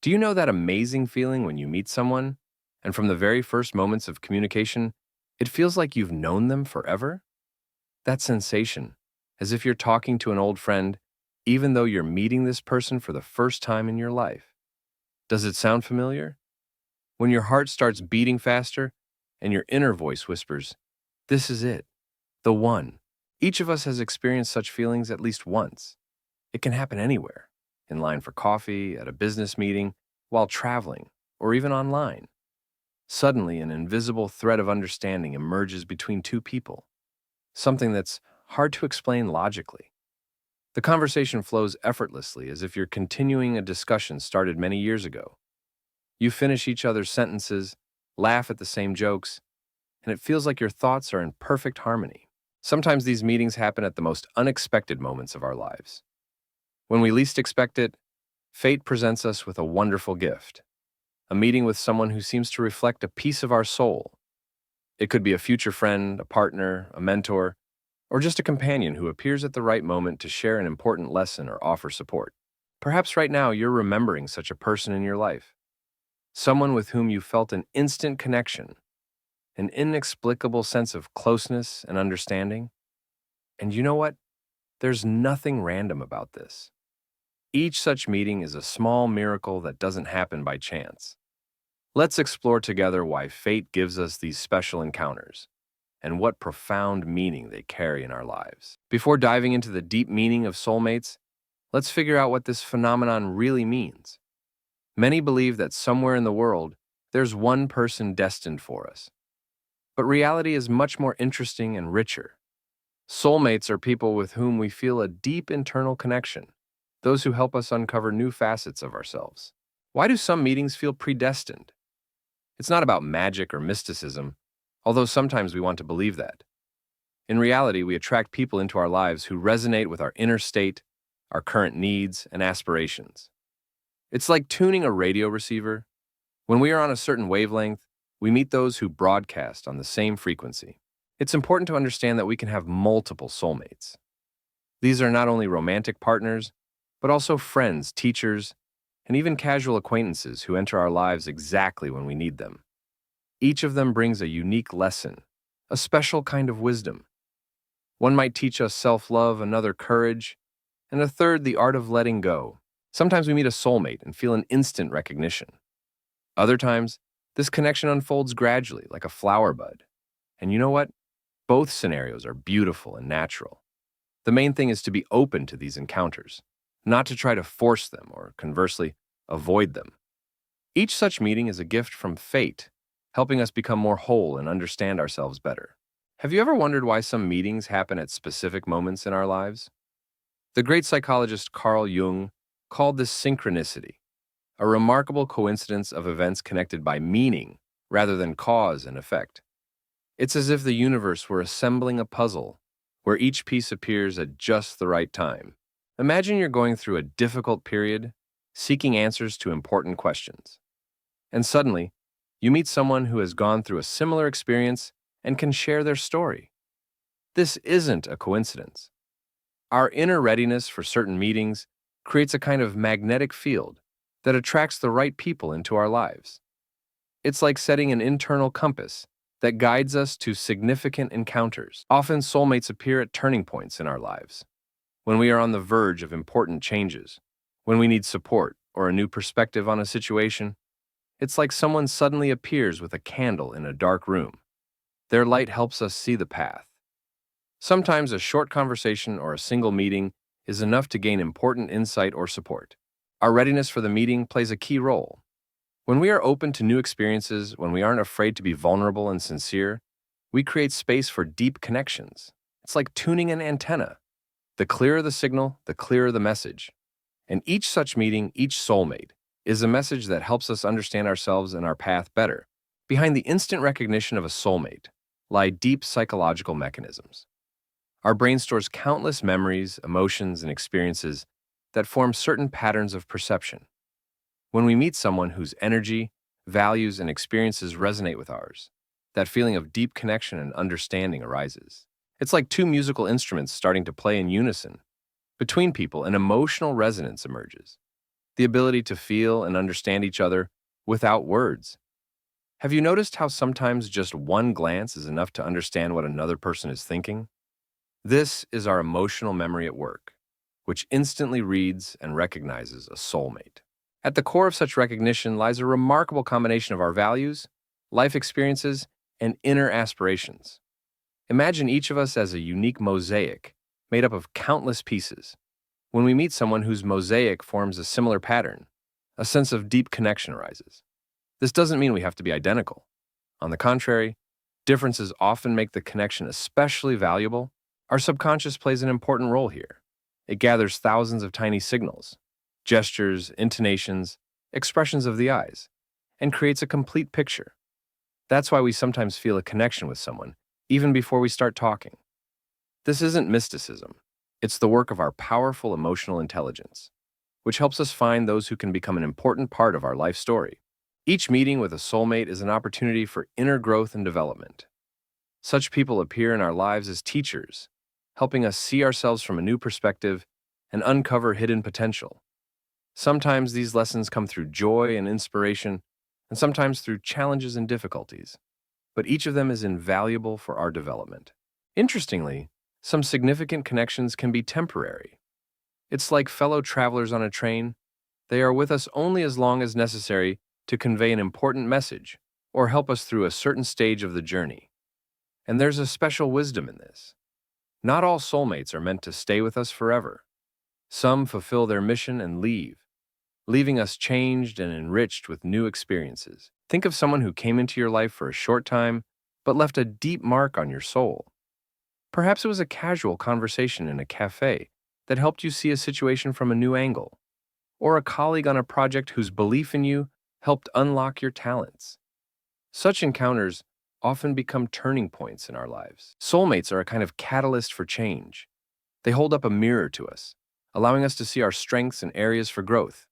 Do you know that amazing feeling when you meet someone, and from the very first moments of communication, it feels like you've known them forever? That sensation, as if you're talking to an old friend, even though you're meeting this person for the first time in your life. Does it sound familiar? When your heart starts beating faster and your inner voice whispers, "This is it, the one." Each of us has experienced such feelings at least once. It can happen anywhere, in line for coffee, at a business meeting, while traveling, or even online. Suddenly, an invisible thread of understanding emerges between two people, something that's hard to explain logically. The conversation flows effortlessly as if you're continuing a discussion started many years ago. You finish each other's sentences, laugh at the same jokes, and it feels like your thoughts are in perfect harmony. Sometimes these meetings happen at the most unexpected moments of our lives. When we least expect it, fate presents us with a wonderful gift, a meeting with someone who seems to reflect a piece of our soul. It could be a future friend, a partner, a mentor, or just a companion who appears at the right moment to share an important lesson or offer support. Perhaps right now you're remembering such a person in your life, someone with whom you felt an instant connection, an inexplicable sense of closeness and understanding. And you know what? There's nothing random about this. Each such meeting is a small miracle that doesn't happen by chance. Let's explore together why fate gives us these special encounters and what profound meaning they carry in our lives. Before diving into the deep meaning of soulmates, let's figure out what this phenomenon really means. Many believe that somewhere in the world, there's one person destined for us. But reality is much more interesting and richer. Soulmates are people with whom we feel a deep internal connection, those who help us uncover new facets of ourselves. Why do some meetings feel predestined? It's not about magic or mysticism, although sometimes we want to believe that. In reality, we attract people into our lives who resonate with our inner state, our current needs, and aspirations. It's like tuning a radio receiver. When we are on a certain wavelength, we meet those who broadcast on the same frequency. It's important to understand that we can have multiple soulmates. These are not only romantic partners, but also friends, teachers, and even casual acquaintances who enter our lives exactly when we need them. Each of them brings a unique lesson, a special kind of wisdom. One might teach us self-love, another courage, and a third the art of letting go. Sometimes we meet a soulmate and feel an instant recognition. Other times, this connection unfolds gradually, like a flower bud. And you know what? Both scenarios are beautiful and natural. The main thing is to be open to these encounters, not to try to force them or, conversely, avoid them. Each such meeting is a gift from fate, helping us become more whole and understand ourselves better. Have you ever wondered why some meetings happen at specific moments in our lives? The great psychologist Carl Jung called this synchronicity, a remarkable coincidence of events connected by meaning rather than cause and effect. It's as if the universe were assembling a puzzle where each piece appears at just the right time. Imagine you're going through a difficult period, seeking answers to important questions. And suddenly, you meet someone who has gone through a similar experience and can share their story. This isn't a coincidence. Our inner readiness for certain meetings creates a kind of magnetic field that attracts the right people into our lives. It's like setting an internal compass that guides us to significant encounters. Often, soulmates appear at turning points in our lives, when we are on the verge of important changes, when we need support or a new perspective on a situation. It's like someone suddenly appears with a candle in a dark room. Their light helps us see the path. Sometimes a short conversation or a single meeting is enough to gain important insight or support. Our readiness for the meeting plays a key role. When we are open to new experiences, when we aren't afraid to be vulnerable and sincere, we create space for deep connections. It's like tuning an antenna. The clearer the signal, the clearer the message. And each such meeting, each soulmate, is a message that helps us understand ourselves and our path better. Behind the instant recognition of a soulmate lie deep psychological mechanisms. Our brain stores countless memories, emotions, and experiences that form certain patterns of perception. When we meet someone whose energy, values, and experiences resonate with ours, that feeling of deep connection and understanding arises. It's like two musical instruments starting to play in unison. Between people, an emotional resonance emerges. the ability to feel and understand each other without words. Have you noticed how sometimes just one glance is enough to understand what another person is thinking? This is our emotional memory at work, which instantly reads and recognizes a soulmate. At the core of such recognition lies a remarkable combination of our values, life experiences, and inner aspirations. Imagine each of us as a unique mosaic made up of countless pieces. When we meet someone whose mosaic forms a similar pattern, a sense of deep connection arises. This doesn't mean we have to be identical. On the contrary, differences often make the connection especially valuable. Our subconscious plays an important role here. It gathers thousands of tiny signals, gestures, intonations, expressions of the eyes, and creates a complete picture. That's why we sometimes feel a connection with someone, even before we start talking. This isn't mysticism. It's the work of our powerful emotional intelligence, which helps us find those who can become an important part of our life story. Each meeting with a soulmate is an opportunity for inner growth and development. Such people appear in our lives as teachers, helping us see ourselves from a new perspective and uncover hidden potential. Sometimes these lessons come through joy and inspiration, and sometimes through challenges and difficulties, but each of them is invaluable for our development. Interestingly, some significant connections can be temporary. It's like fellow travelers on a train. They are with us only as long as necessary to convey an important message or help us through a certain stage of the journey. And there's a special wisdom in this. Not all soulmates are meant to stay with us forever. Some fulfill their mission and leave, leaving us changed and enriched with new experiences. Think of someone who came into your life for a short time, but left a deep mark on your soul. Perhaps it was a casual conversation in a cafe that helped you see a situation from a new angle, or a colleague on a project whose belief in you helped unlock your talents. Such encounters often become turning points in our lives. Soulmates are a kind of catalyst for change. They hold up a mirror to us, allowing us to see our strengths and areas for growth.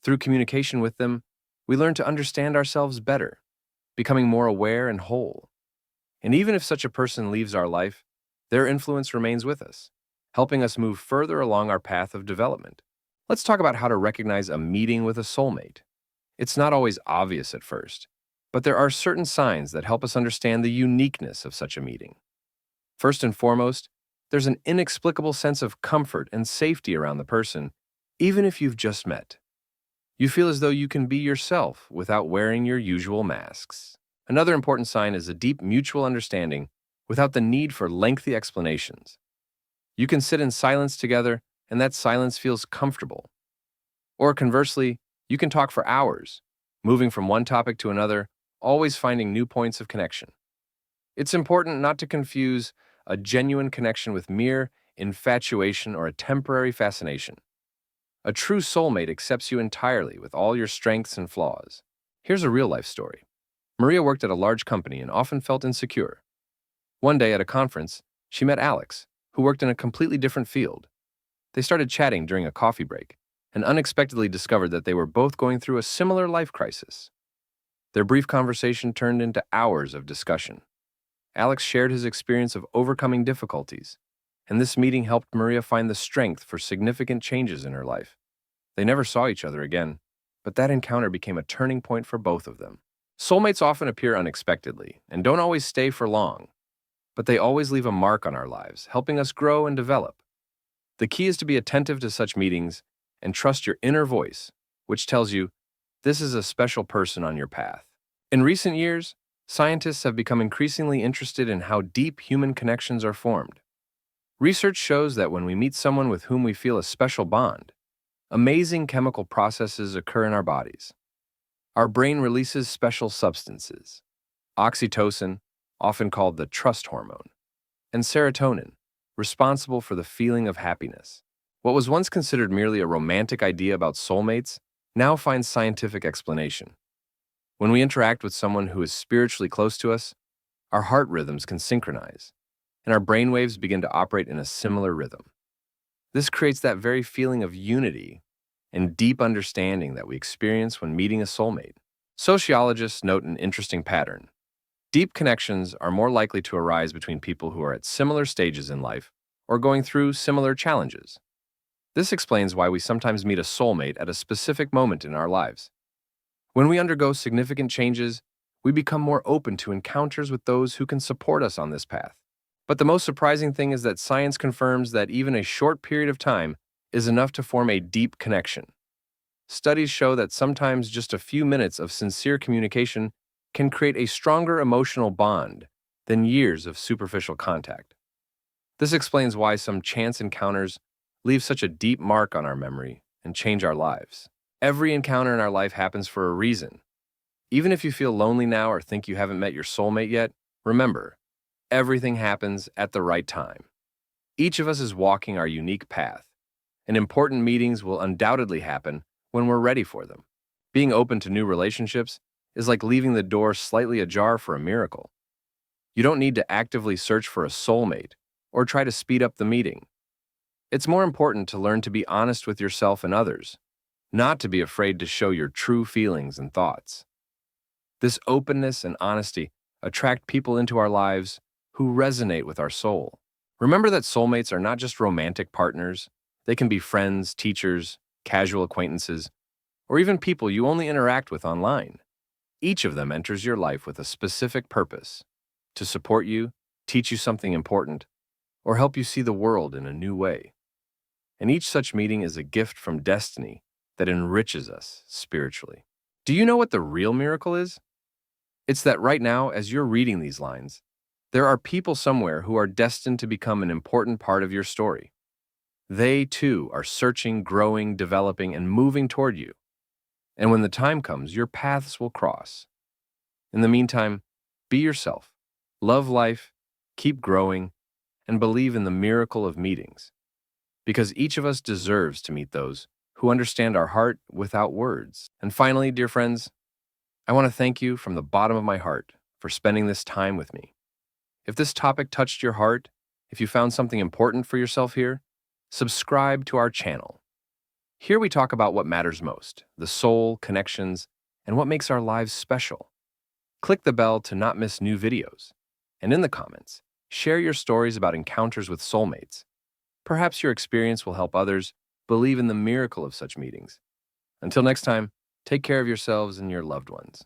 Through communication with them, we learn to understand ourselves better, becoming more aware and whole. And even if such a person leaves our life, their influence remains with us, helping us move further along our path of development. Let's talk about how to recognize a meeting with a soulmate. It's not always obvious at first, but there are certain signs that help us understand the uniqueness of such a meeting. First and foremost, there's an inexplicable sense of comfort and safety around the person, even if you've just met. You feel as though you can be yourself without wearing your usual masks. Another important sign is a deep mutual understanding without the need for lengthy explanations. You can sit in silence together, and that silence feels comfortable. Or conversely, you can talk for hours, moving from one topic to another, always finding new points of connection. It's important not to confuse a genuine connection with mere infatuation or a temporary fascination. A true soulmate accepts you entirely with all your strengths and flaws. Here's a real-life story. Maria worked at a large company and often felt insecure. One day at a conference, she met Alex, who worked in a completely different field. They started chatting during a coffee break and unexpectedly discovered that they were both going through a similar life crisis. Their brief conversation turned into hours of discussion. Alex shared his experience of overcoming difficulties, and this meeting helped Maria find the strength for significant changes in her life. They never saw each other again, but that encounter became a turning point for both of them. Soulmates often appear unexpectedly and don't always stay for long, but they always leave a mark on our lives, helping us grow and develop. The key is to be attentive to such meetings and trust your inner voice, which tells you this is a special person on your path. In recent years, scientists have become increasingly interested in how deep human connections are formed. Research shows that when we meet someone with whom we feel a special bond, amazing chemical processes occur in our bodies. Our brain releases special substances, oxytocin, often called the trust hormone, and serotonin, responsible for the feeling of happiness. What was once considered merely a romantic idea about soulmates now finds scientific explanation. When we interact with someone who is spiritually close to us, our heart rhythms can synchronize, and our brainwaves begin to operate in a similar rhythm. This creates that very feeling of unity and deep understanding that we experience when meeting a soulmate. Sociologists note an interesting pattern. Deep connections are more likely to arise between people who are at similar stages in life or going through similar challenges. This explains why we sometimes meet a soulmate at a specific moment in our lives. When we undergo significant changes, we become more open to encounters with those who can support us on this path. But the most surprising thing is that science confirms that even a short period of time is enough to form a deep connection. Studies show that sometimes just a few minutes of sincere communication can create a stronger emotional bond than years of superficial contact. This explains why some chance encounters leave such a deep mark on our memory and change our lives. Every encounter in our life happens for a reason. Even if you feel lonely now or think you haven't met your soulmate yet, remember, everything happens at the right time. Each of us is walking our unique path, and important meetings will undoubtedly happen when we're ready for them. Being open to new relationships is like leaving the door slightly ajar for a miracle. You don't need to actively search for a soulmate or try to speed up the meeting. It's more important to learn to be honest with yourself and others, not to be afraid to show your true feelings and thoughts. This openness and honesty attract people into our lives who resonate with our soul. Remember that soulmates are not just romantic partners. They can be friends, teachers, casual acquaintances, or even people you only interact with online. Each of them enters your life with a specific purpose: to support you, teach you something important, or help you see the world in a new way. And each such meeting is a gift from destiny that enriches us spiritually. Do you know what the real miracle is? It's that right now, as you're reading these lines, there are people somewhere who are destined to become an important part of your story. They, too, are searching, growing, developing, and moving toward you. And when the time comes, your paths will cross. In the meantime, be yourself, love life, keep growing, and believe in the miracle of meetings. Because each of us deserves to meet those who understand our heart without words. And finally, dear friends, I want to thank you from the bottom of my heart for spending this time with me. If this topic touched your heart, if you found something important for yourself here, subscribe to our channel. Here we talk about what matters most: the soul, connections, and what makes our lives special. Click the bell to not miss new videos. And in the comments, share your stories about encounters with soulmates. Perhaps your experience will help others believe in the miracle of such meetings. Until next time, take care of yourselves and your loved ones.